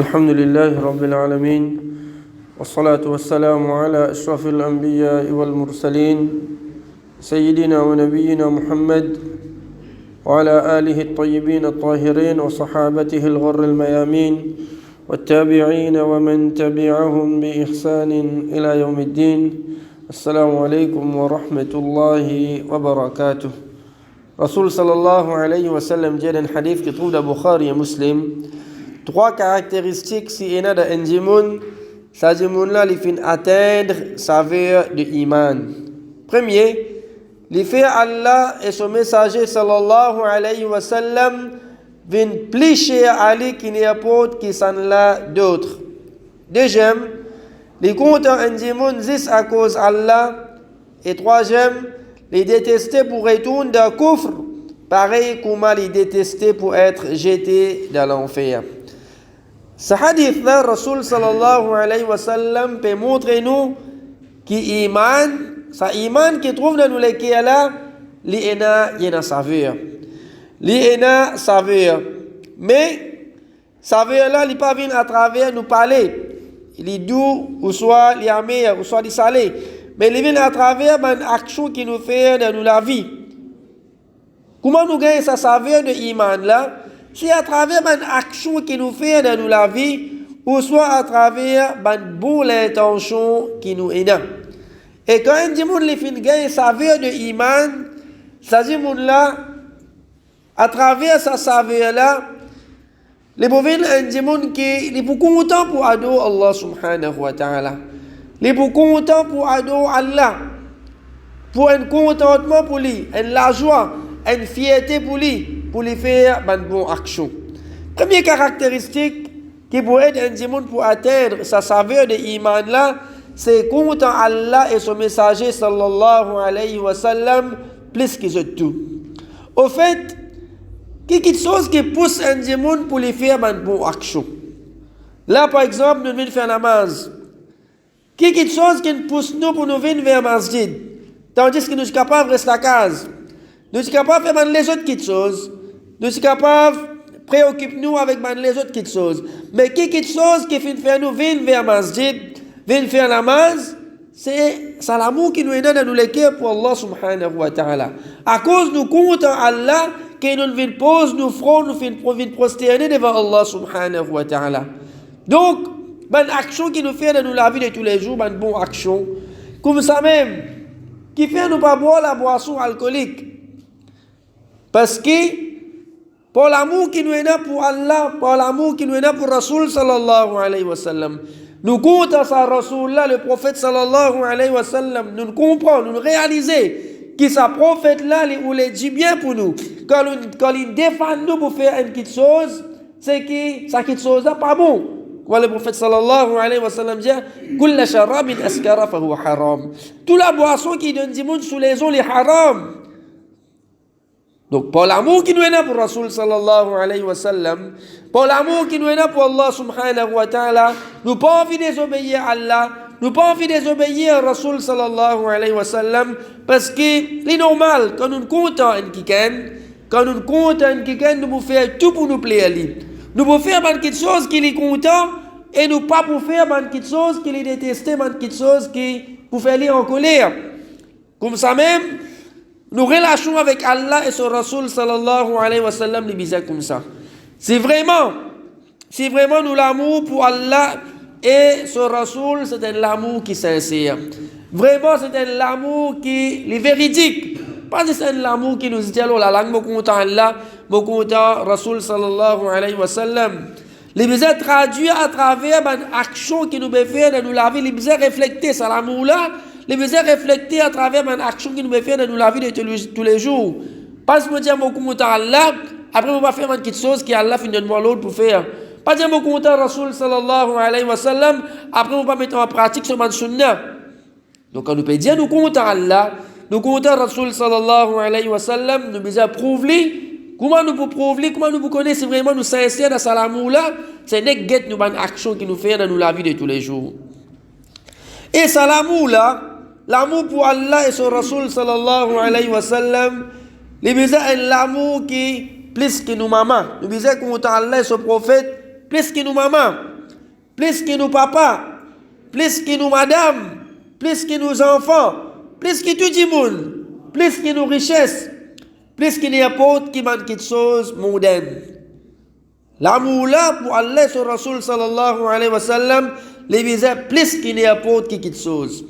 الحمد لله رب العالمين والصلاة والسلام على أشرف الأنبياء والمرسلين سيدنا ونبينا محمد وعلى آله الطيبين الطاهرين وصحابته الغر الميامين والتابعين ومن تبعهم بإحسان إلى يوم الدين. السلام عليكم ورحمة الله وبركاته. رسول صلى الله عليه وسلم dit un hadith qui trouve dans Bukhari et Muslim. Trois caractéristiques si il y a un djimoun, sa djimoun là, il finit atteindre sa vie de iman. Premier, il fait Allah et son messager sallallahu alayhi wa sallam viennent plicher Ali qui n'y a pas qui s'en l'a d'autres. Deuxième, les comptes un djimoun zis à cause Allah. Et troisième, les détester pour retourner dans le coffre, pareil comme les détester pour être jeté dans l'enfer. Ce hadith-là, Rasul sallallahu alayhi wa sallam peut montrer nous qui iman, sa iman qui trouve dans nous les qui est là, l'ina saveur. L'ina saveur. Mais, saveur là, il pas vient à travers nous parler. Il est doux, ou soit il est amer, ou soit il est salé. Mais il vient à travers une action qui nous fait dans nous la vie. Comment nous gagnons sa saveur de iman là? C'est à travers une action qui nous fait dans nous la vie, ou soit à travers une bonne intention qui nous aide. Et quand un djimoun les fin gagne saveur de iman, ça djimoun là, à travers sa saveur là, les bouvines un djimoun qui est beaucoup content pour adorer Allah subhanahu wa ta'ala. Les beaucoup content pour adorer Allah, pour un contentement pour lui, la joie, une fierté pour lui faire une bonne action. Première caractéristique qui pourrait être un djimoun pour atteindre sa saveur de iman là, c'est content Allah et son messager sallallahu alayhi wa sallam plus que tout. Au fait, quelque chose qui pousse un djimoun pour lui faire une bonne action. Là par exemple, nous venons faire namaz. Quelque chose qui nous pousse nous pour nous venir vers masjid. Tandis que nous sommes capables de rester à casa. Nous sommes capables de faire les autres choses. Nous sommes capables de préoccuper nous avec les autres choses. Mais quelque chose qui fait faire nous venir vers masjid, venir faire namaz, c'est l'amour qui nous est dans nous les cœurs pour Allah subhanahu wa ta'ala. À cause nous comptons Allah, qui nous vient poser nos fronts, nous vient prosterner devant Allah subhanahu wa ta'ala. Donc, une action qui nous fait dans nous la vie de tous les jours, une bonne action. Comme ça même, qui fait nous pas boire la boisson alcoolique. Parce que, pour l'amour qui nous est là pour Allah, pour l'amour qui nous est là pour Rasul sallallahu alayhi wa sallam, nous comptons ça Rasul là, le prophète sallallahu alayhi wa sallam, nous comprenons, nous réalisons que ce prophète là, il est dit bien pour nous. Quand il défend nous pour faire une petite chose, c'est que cette petite chose là pas bon. Le prophète sallallahu alayhi wa sallam dit Kulla sharabin askara fahuwa haram. Toute la boisson qui donne du monde sous les eaux est haram. Donc, pour l'amour qui nous est là pour Rasul sallallahu alayhi wa sallam, pour l'amour qui nous est là pour Allah subhanahu wa ta'ala, nous pas envie de désobéir à Allah, nous pas envie de désobéir à Rasul sallallahu alayhi wa sallam, parce que c'est normal, quand nous comptons un kiken, nous pouvons faire tout pour nous plaire à lui. Nous pouvons faire quelque chose qui est content et nous pas pour faire quelque chose qui est détesté, quelque chose qui pour faire lui en colère. Comme ça même, nos relations avec Allah et son Rasul sallallahu alayhi wa sallam les bizarres comme ça. C'est vraiment nous l'amour pour Allah et son Rasul, c'est un amour qui est sincère. Vraiment, c'est un amour qui est véridique. Pas c'est un amour qui nous dit alors la langue me content Allah, me content Rasul sallallahu alayhi wa sallam. Les bizarres traduits à travers une action qui nous fait dans nous la vie, les bizarres refléter ça l'amour là. Les bizarres refléter à travers une action qui nous fait dans nous la vie de tous les jours. Pas me dire mon content Allah, après on va faire une petite chose qui Allah finit de moi l'autre pour faire. Pas dire mon content Rasul sallallahu alayhi wa sallam, après on va mettre en pratique ce man sunnah. Donc quand nous peut dire nous content Allah, nous comptons Rasul sallallahu alayhi wa sallam, nous besoin prouver. Comment nous pouvons prouver, comment nous pouvons connaître si vraiment nous sincères dans cet amour-là, c'est une guette nous une action qui nous fait dans la vie de tous les jours. Et cet amour-là, l'amour pour Allah et son Rasul sallallahu alayhi wa sallam, les besoins l'amour qui plus que nous maman. Nous besoin compter Allah et son prophète plus que nous maman. plus que nos papas, plus que nos madames, plus que nos enfants, plus que tout le monde, plus que nos richesses, plus que n'importe qui manque quelque chose mondaine. L'amour là pour Allah sur Rasul sallallahu alayhi wa sallam, les visait plus que n'importe qui quelque chose.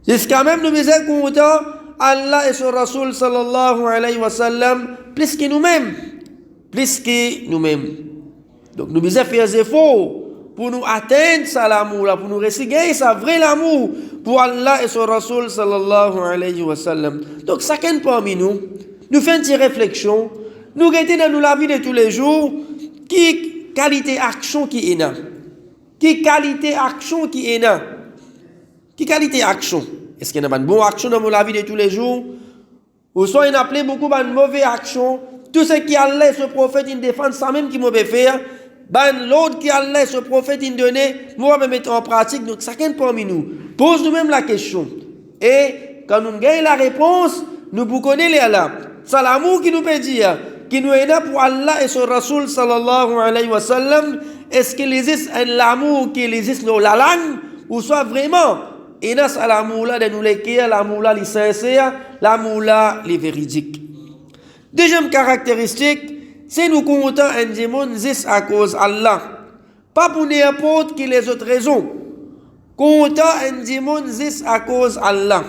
Jusqu'à même nous visait content, Allah et sur Rasul sallallahu alayhi wa sallam, plus que nous-mêmes. Plus que nous-mêmes. Donc nous visait faire des efforts pour nous atteindre ça l'amour là, pour nous réussir ça vrai l'amour pour Allah et son Rasul sallallahu alayhi wa sallam. Donc chacun parmi nous fait une petite réflexion, nous regardons dans la vie de tous les jours, qui qualité action qui est là. Qui qualité action qui est là. Qui qualité action. Est-ce qu'il y a une bonne action dans la vie de tous les jours? Ou soit il y a beaucoup de mauvaises actions. Tout ce qui allait ce prophète, il défend ça même qui mauvais faire. L'autre qui allait ce prophète, il donnait, nous va mettre en pratique. Donc chacun parmi nous pose nous-mêmes la question. Et quand nous gagnons la réponse, nous pouvons connaître là. C'est l'amour qui nous peut dire, qui nous aide pour Allah et son Rasul sallallahu alayhi wa sallam. Est-ce qu'il existe un amour qui existe dans la langue, ou soit vraiment, et là c'est l'amour là de nous l'écrire, l'amour là les sincère, l'amour là les véridiques. Deuxième caractéristique, c'est nous comptons un démon juste à cause Allah. Pas pour n'importe qui les autres raisons. Comptons un démon juste à cause Allah.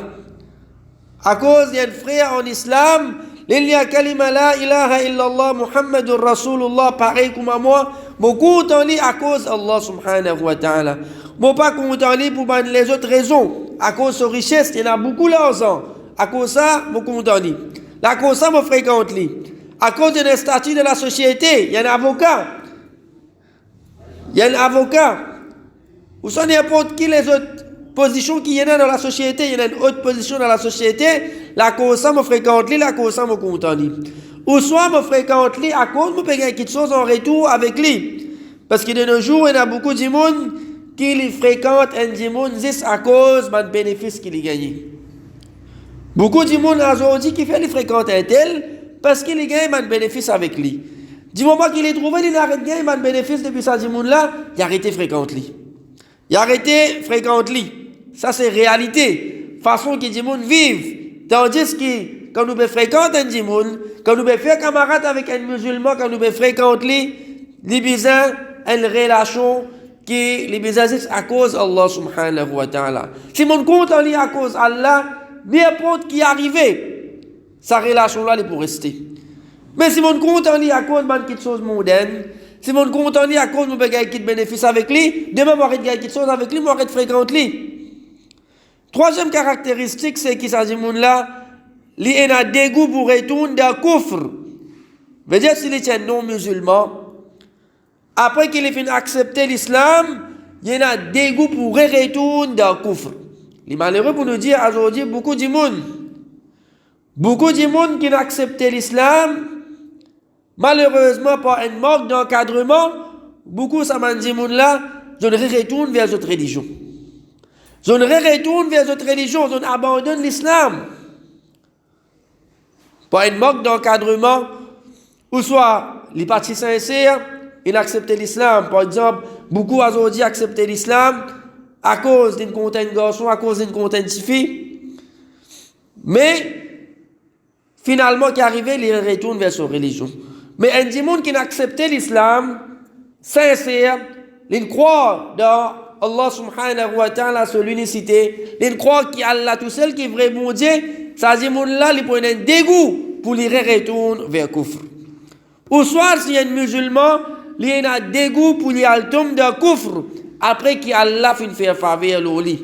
À cause d'un frère en islam, il y a kalima la ilaha illallah Muhammadur Rasulullah, pareil comme à moi, beaucoup comptons à cause Allah subhanahu wa ta'ala. Bon, pas comptons pour les autres raisons. À cause de richesse, il y en a beaucoup d'argent. À cause de ça, beaucoup comptons. À cause de ça, je fréquente. À cause de statut de la société, il y a un avocat. Il y a un avocat. Ou soit n'importe qui les autres positions qu'il y en a dans la société, il y a une autre position dans la société, la cause de ça, je fréquente, la cause de ça, je compte. Ou soit je fréquente à cause de payer quelque chose en retour avec lui. Parce que de nos jours, il y a beaucoup de monde qui fréquente un monde juste à cause de bénéfice qu'il a gagné. Beaucoup de monde aujourd'hui qui fait les fréquenter un tel parce qu'il a gagné un bénéfice avec lui. Du moment qu'il est trouvé, il arrête de gagner un bénéfice depuis ça, du monde là, il a arrêté de fréquenter lui. Il a arrêté de fréquenter lui. Ça, c'est réalité. Façon que du monde vive. Tandis que quand nous fréquentons un monde, quand nous faisons camarade avec un musulman, quand nous fréquentons lui, il y a une relation qui les bizarres à cause Allah subhanahu wa ta'ala. Si mon compte en lit à cause Allah, n'importe qui arrivé, sa relation là, elle pour rester. Mais si mon compte en lit à cause de quelque chose mondaine, si mon compte en lit à cause de gagner qui bénéfice avec lui, demain moi arrête gagner quelque chose avec lui, moi arrête fréquenter lui. Troisième caractéristique, c'est qu'il s'agit de monde là, il y a un dégoût pour retourner dans le coffre. Veut dire s'il est un non musulman, après qu'il ait fini accepter l'islam, il y a un dégoût pour retourner dans le coffre. Il est malheureux pour nous dire aujourd'hui beaucoup de monde qui ont accepté l'islam, malheureusement par un manque d'encadrement, beaucoup ça m'a dit monde là, je ne retourne vers d'autres religions. Je ne retourne vers d'autres religions, je abandonne l'islam. Par un manque d'encadrement, ou soit les partis sincères, ils acceptent l'islam. Par exemple, beaucoup aujourd'hui acceptent l'islam à cause d'une containe garçon, à cause d'une containe fille. Mais finalement, qui arrivé, ils retournent vers sa religion. Mais un démon qui n'a accepté l'islam, sincère, il croit dans Allah subhanahu wa ta'ala, sur l'unicité, il croit qu'il y a Allah tout seul qui est vrai bon Dieu, ça démon là, il prend un dégoût pour les retourner vers le kufr. Ou soit, s'il y a un musulman, il y a un dégoût pour les tomber dans le kufr, après qu'Allah fait faire faveur au lit.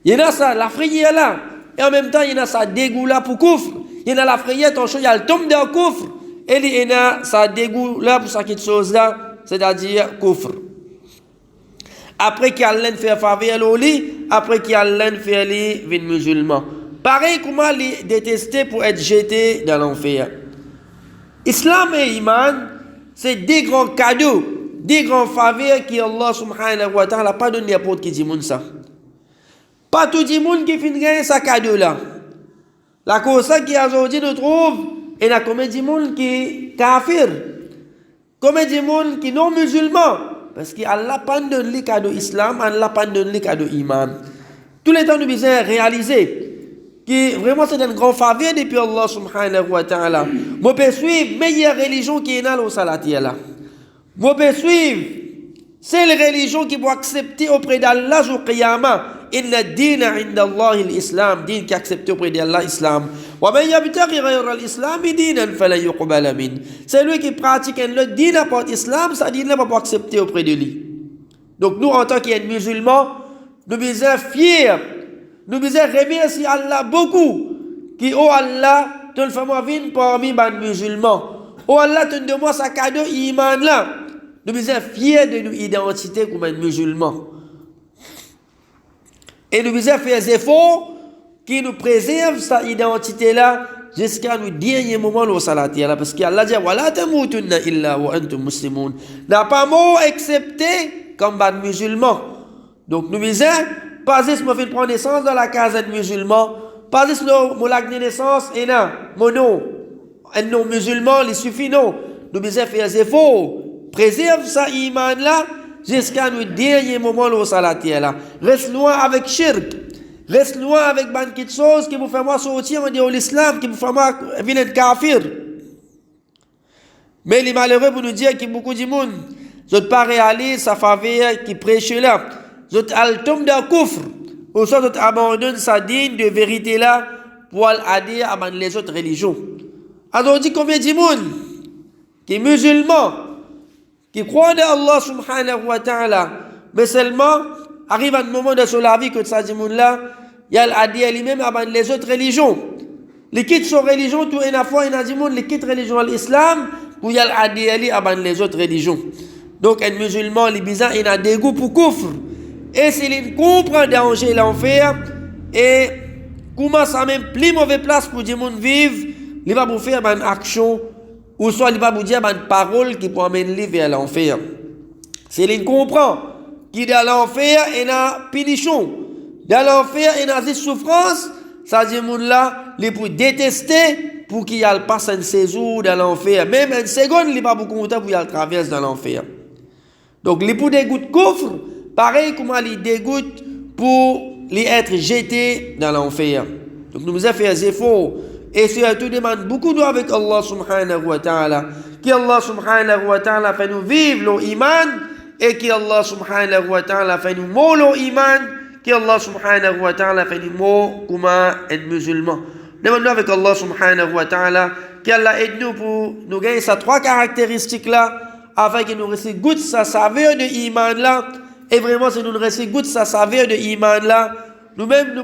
Il y a ça, la prière là, et en même temps, il y a ça dégoût là pour kufr. Il y a la prière, ton chose, il tombe dans le kufr, et il y a ça dégoût là pour cette chose là, c'est-à-dire kufr. Après qu'Allah fait faveur au lit, après qu'Allah fait les musulmans. Pareil, comment les détester pour être jeté dans l'enfer. Islam et Iman, c'est des grands cadeaux, des grands faveurs que Allah subhanahu wa ta'ala n'a pas donné à n'importe qui dit ça. Pas tout le monde qui finit gagner ce cadeau là. La cause qui aujourd'hui nous trouve, il y a combien de monde qui est kafir, combien de monde qui non musulman, Parce qu'Allah pas donné le cadeau islam, Allah pas donné le cadeau iman. Tous les temps nous devons réaliser que vraiment c'est un grand faveur depuis Allah subhanahu wa ta'ala. Moi peux suivre meilleure religion qui est là au salati là. Moi peux suivre c'est la religion qui doit accepter auprès d'Allah au qiyamah. Inna ad-dina 'inda Allah al-islam, din qui accepte auprès d'Allah l'islam. Wa man yabtaghi ghayra al-islam dinan fala yuqbala min. C'est lui qui pratique le din à part l'islam, ça din là pas accepter auprès de lui. Donc nous en tant que musulmans, nous sommes fiers, nous remercier Allah beaucoup qui oh Allah te le fait moi venir parmi les musulmans. Oh Allah te donne sa cadeau iman là. Nous sommes fiers de notre identité comme musulmans. Et nous devons faire des efforts qui nous préservent cette identité-là jusqu'à nos derniers moments au salat. Parce qu'Allah dit Wala tamutunna illa wa antum muslimun. N'a pas mot excepté comme des musulmans. Donc nous devons pas juste prendre naissance dans la case des musulmans, pas juste mon acte de naissance et non, mon nom, un nom musulman, il suffit non. Nous devons faire des efforts, préserve sa iman-là jusqu'à nos derniers moments au salat. Reste loin avec shirk. Reste loin avec beaucoup de choses qui vous font moi sortir de l'islam, qui vous font moi venir kafir. Mais les malheureux pour nous dire que beaucoup de monde, je ne pas réaliser sa faveur qui prêche là. Je tombe dans le coufre. Ou soit je abandonne sa digne de vérité là pour aller à les autres religions. Alors on dit combien de monde qui est musulman, qui croit en Allah subhanahu wa ta'ala, mais seulement arrive un moment de la vie que ça dit là, il y a lui-même avant les autres religions. Les quitte son religion, tout une fois, il a dit les quitte religion l'islam, ou il y a avant les autres religions. Donc un musulman, les bizarres, il a des goûts pour coufre. Et s'il comprend danger l'enfer, et comment ça même plus mauvaise place pour dire monde vivre, il va vous faire une action, ou soit il va vous dire une parole qui peut amener vers l'enfer. S'il comprend qu'il dans l'enfer, il y a punition. Dans l'enfer, il y a des souffrances. Ça dit que là, il peut détester pour qu'il passe un séjour dans l'enfer. Même une seconde, il n'est pas beaucoup content pour qu'il traverse dans l'enfer. Donc, il peut dégoûter coffre, pareil comme il dégoûte pour être jeté dans l'enfer. Donc, nous devons faire des efforts. Et surtout, demande beaucoup d'eau avec Allah subhanahu wa ta'ala. Qu'Allah subhanahu wa ta'ala fait nous vivre l'iman. Et qu'Allah subhanahu wa ta'ala fait nous mourir l'iman. Qu'Allah subhanahu wa ta'ala fait nous mourir comme un musulman. Demandons avec Allah subhanahu wa ta'ala qu'Allah aide nous pour nous gagner ces trois caractéristiques-là afin que nous restions goût sa saveur de iman là. Et vraiment, si nous restions goût sa saveur de iman là, nous-mêmes nous